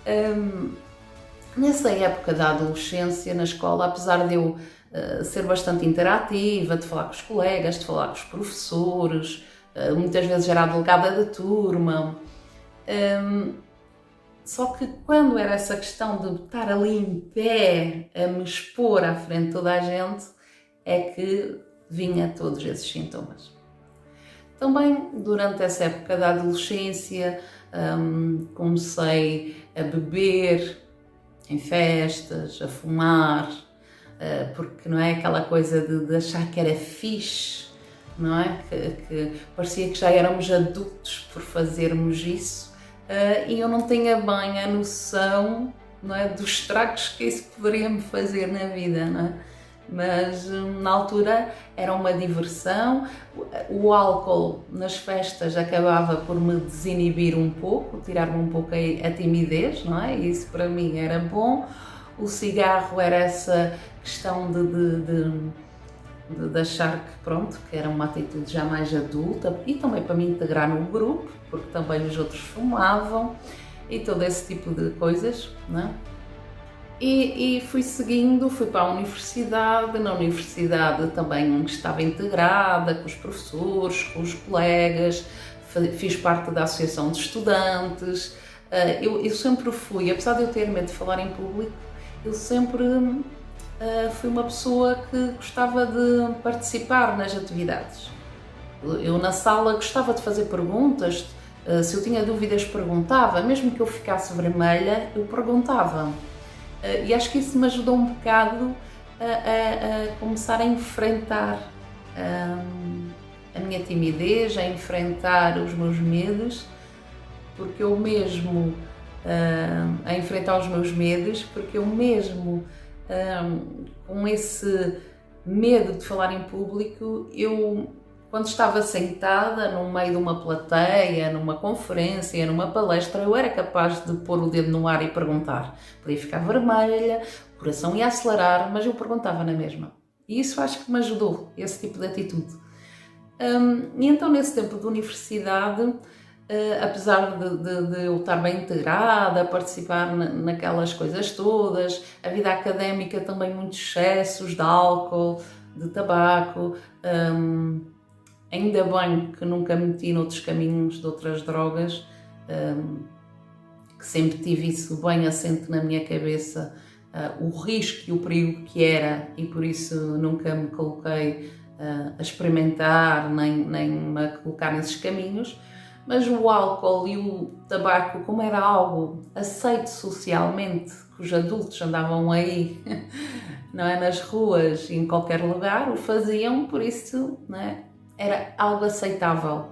Hum, Nessa época da adolescência, na escola, apesar de eu ser bastante interativa, de falar com os colegas, de falar com os professores, muitas vezes era a delegada da turma, só que quando era essa questão de estar ali em pé, a me expor à frente de toda a gente, é que vinha todos esses sintomas. Também durante essa época da adolescência comecei a beber em festas, a fumar, porque não é aquela coisa de achar que era fixe, não é? Que parecia que já éramos adultos por fazermos isso, e eu não tinha bem a noção, não é, dos estragos que isso poderia me fazer na vida, não é? Mas na altura era uma diversão, o álcool nas festas acabava por me desinibir um pouco, tirar-me um pouco a timidez, não é? E isso para mim era bom. O cigarro era essa questão de achar que pronto, que era uma atitude já mais adulta e também para me integrar no grupo, porque também os outros fumavam e todo esse tipo de coisas, não é? E fui seguindo, fui para a universidade, na universidade também estava integrada com os professores, com os colegas, fiz parte da associação de estudantes, eu sempre fui, apesar de eu ter medo de falar em público, eu sempre fui uma pessoa que gostava de participar nas atividades. Eu na sala gostava de fazer perguntas, se eu tinha dúvidas perguntava, mesmo que eu ficasse vermelha, eu perguntava. E acho que isso me ajudou um bocado a começar a enfrentar a minha timidez, a enfrentar os meus medos, porque eu mesmo, a enfrentar os meus medos, porque eu mesmo, com esse medo de falar em público, eu, quando estava sentada no meio de uma plateia, numa conferência, numa palestra, eu era capaz de pôr o dedo no ar e perguntar. Podia ficar vermelha, o coração ia acelerar, mas eu perguntava na mesma. E isso acho que me ajudou, esse tipo de atitude. E então, nesse tempo de universidade, apesar de eu estar bem integrada, a participar naquelas coisas todas, a vida académica também muitos excessos de álcool, de tabaco, ainda bem que nunca me meti noutros caminhos de outras drogas, que sempre tive isso bem assente na minha cabeça, o risco e o perigo que era, e por isso nunca me coloquei a experimentar nem me a colocar nesses caminhos. Mas o álcool e o tabaco, como era algo aceito socialmente, que os adultos andavam aí, não é, nas ruas, em qualquer lugar, o faziam, por isso, não é, era algo aceitável.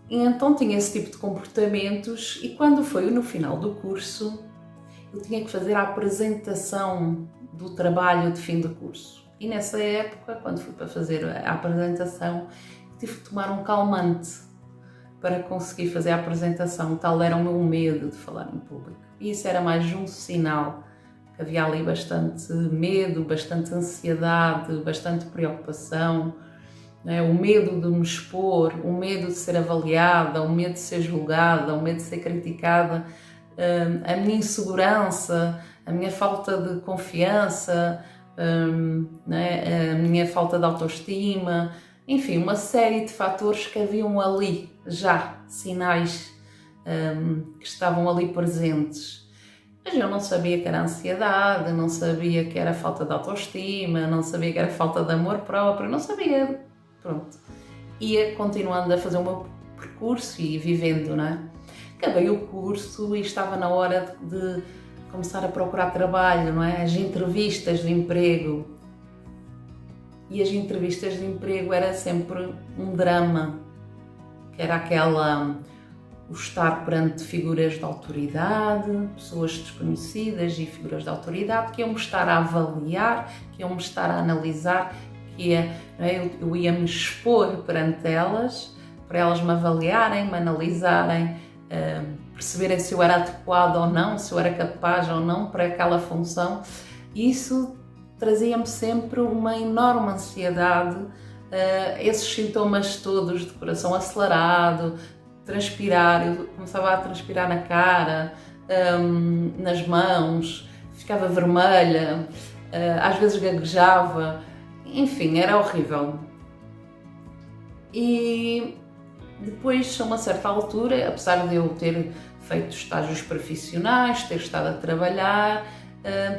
E então tinha esse tipo de comportamentos, e quando foi no final do curso, eu tinha que fazer a apresentação do trabalho de fim de curso. E nessa época, quando fui para fazer a apresentação, tive que tomar um calmante para conseguir fazer a apresentação, tal era o meu medo de falar em público. E isso era mais um sinal que havia ali bastante medo, bastante ansiedade, bastante preocupação, né? O medo de me expor, o medo de ser avaliada, o medo de ser julgada, o medo de ser criticada, a minha insegurança, a minha falta de confiança, né? A minha falta de autoestima, enfim, uma série de fatores que haviam ali já, sinais que estavam ali presentes. Mas eu não sabia que era ansiedade, não sabia que era falta de autoestima, não sabia que era falta de amor próprio, não sabia, pronto. Ia continuando a fazer o meu percurso e vivendo, não é? Acabei o curso e estava na hora de começar a procurar trabalho, não é? As entrevistas de emprego. E as entrevistas de emprego era sempre um drama, que era o estar perante figuras de autoridade, pessoas desconhecidas e figuras de autoridade que iam-me estar a avaliar, que iam-me estar a analisar, eu ia me expor perante elas, para elas me avaliarem, me analisarem, perceberem se eu era adequada ou não, se eu era capaz ou não para aquela função. E isso trazia-me sempre uma enorme ansiedade, esses sintomas todos de coração acelerado, transpirar, eu começava a transpirar na cara, nas mãos, ficava vermelha, às vezes gaguejava, enfim, era horrível. E depois, a uma certa altura, apesar de eu ter feito estágios profissionais, ter estado a trabalhar,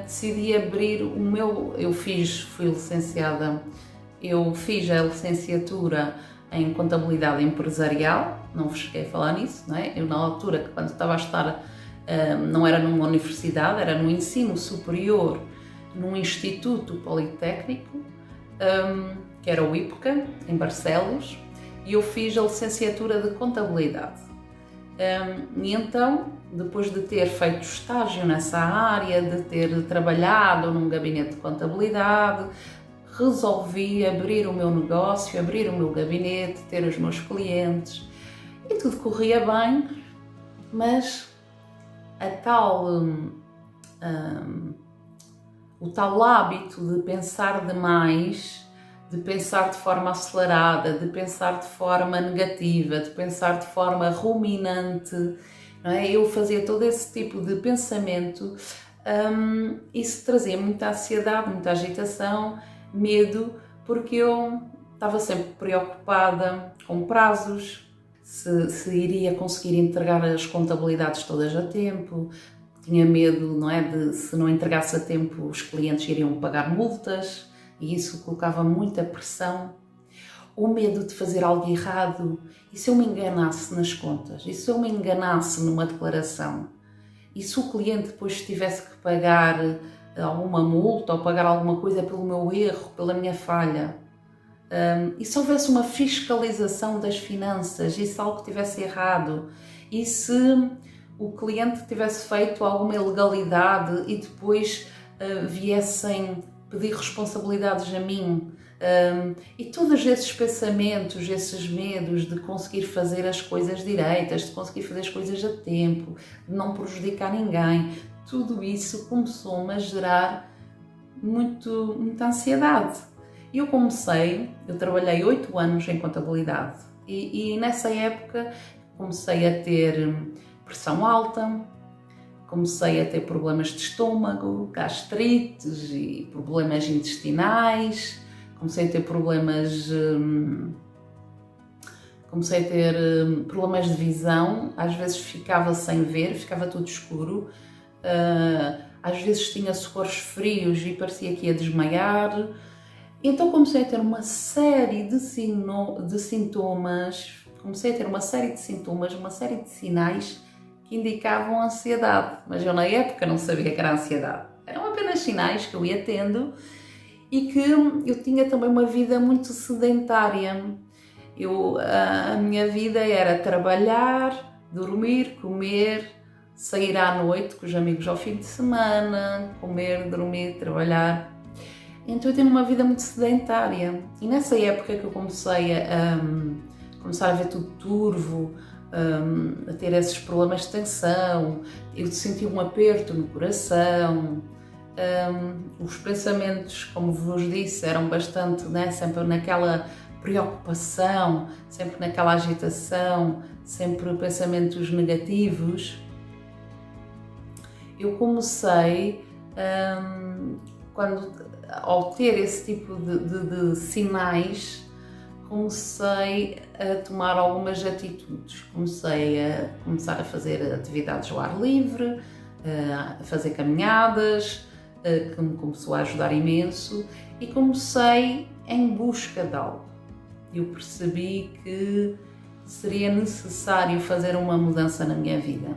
decidi abrir o meu. Fui licenciada, eu fiz a licenciatura em Contabilidade Empresarial, não vos cheguei a falar nisso, não é? Eu, na altura, quando estava a estar, não era numa universidade, era no ensino superior, num instituto politécnico, que era o IPCA, em Barcelos, e eu fiz a licenciatura de Contabilidade. E então, depois de ter feito estágio nessa área, de ter trabalhado num gabinete de contabilidade, resolvi abrir o meu negócio, abrir o meu gabinete, ter os meus clientes e tudo corria bem, mas o tal hábito de pensar demais, de pensar de forma acelerada, de pensar de forma negativa, de pensar de forma ruminante, não é? Eu fazia todo esse tipo de pensamento, isso trazia muita ansiedade, muita agitação, medo, porque eu estava sempre preocupada com prazos, se iria conseguir entregar as contabilidades todas a tempo, tinha medo, não é, de se não entregasse a tempo os clientes iriam pagar multas, e isso colocava muita pressão. O medo de fazer algo errado, e se eu me enganasse nas contas, e se eu me enganasse numa declaração, e se o cliente depois tivesse que pagar alguma multa ou pagar alguma coisa pelo meu erro, pela minha falha, e se houvesse uma fiscalização das finanças, e se algo tivesse errado, e se o cliente tivesse feito alguma ilegalidade e depois viessem pedir responsabilidades a mim, e todos esses pensamentos, esses medos de conseguir fazer as coisas direitas, de conseguir fazer as coisas a tempo, de não prejudicar ninguém, tudo isso começou-me a gerar muita ansiedade. E eu trabalhei 8 anos em contabilidade e nessa época comecei a ter pressão alta, comecei a ter problemas de estômago, gastrites e problemas intestinais, comecei a ter problemas de visão, às vezes ficava sem ver, ficava tudo escuro, às vezes tinha suores frios e parecia que ia desmaiar. Então comecei a ter uma série de sintomas, uma série de sinais que indicavam ansiedade, mas eu na época não sabia que era ansiedade. Eram apenas sinais que eu ia tendo e que eu tinha também uma vida muito sedentária. A minha vida era trabalhar, dormir, comer, sair à noite com os amigos ao fim de semana, comer, dormir, trabalhar. Então eu tinha uma vida muito sedentária e nessa época que eu comecei a ver tudo turvo, a ter esses problemas de tensão, eu senti um aperto no coração, os pensamentos, como vos disse, eram bastante, né, sempre naquela preocupação, sempre naquela agitação, sempre pensamentos negativos. Eu comecei, ao ter esse tipo de sinais, comecei a tomar algumas atitudes. Comecei a fazer atividades ao ar livre, a fazer caminhadas, que me começou a ajudar imenso, e comecei em busca de algo. Eu percebi que seria necessário fazer uma mudança na minha vida.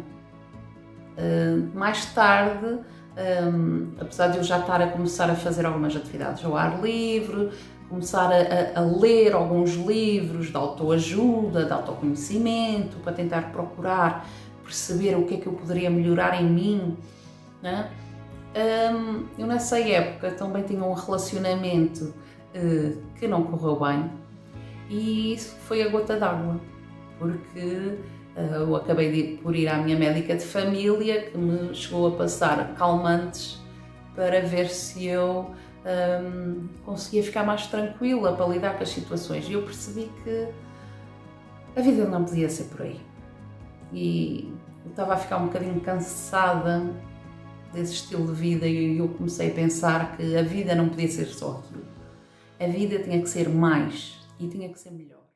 Mais tarde, apesar de eu já estar a começar a fazer algumas atividades ao ar livre, começar a ler alguns livros de autoajuda, de autoconhecimento, para tentar procurar perceber o que é que eu poderia melhorar em mim, né? Eu nessa época também tinha um relacionamento que não correu bem e isso foi a gota d'água, porque eu acabei por ir à minha médica de família, que me chegou a passar calmantes para ver se eu conseguia ficar mais tranquila para lidar com as situações. E eu percebi que a vida não podia ser por aí. e eu estava a ficar um bocadinho cansada desse estilo de vida e eu comecei a pensar que a vida não podia ser só aquilo. A vida tinha que ser mais e tinha que ser melhor.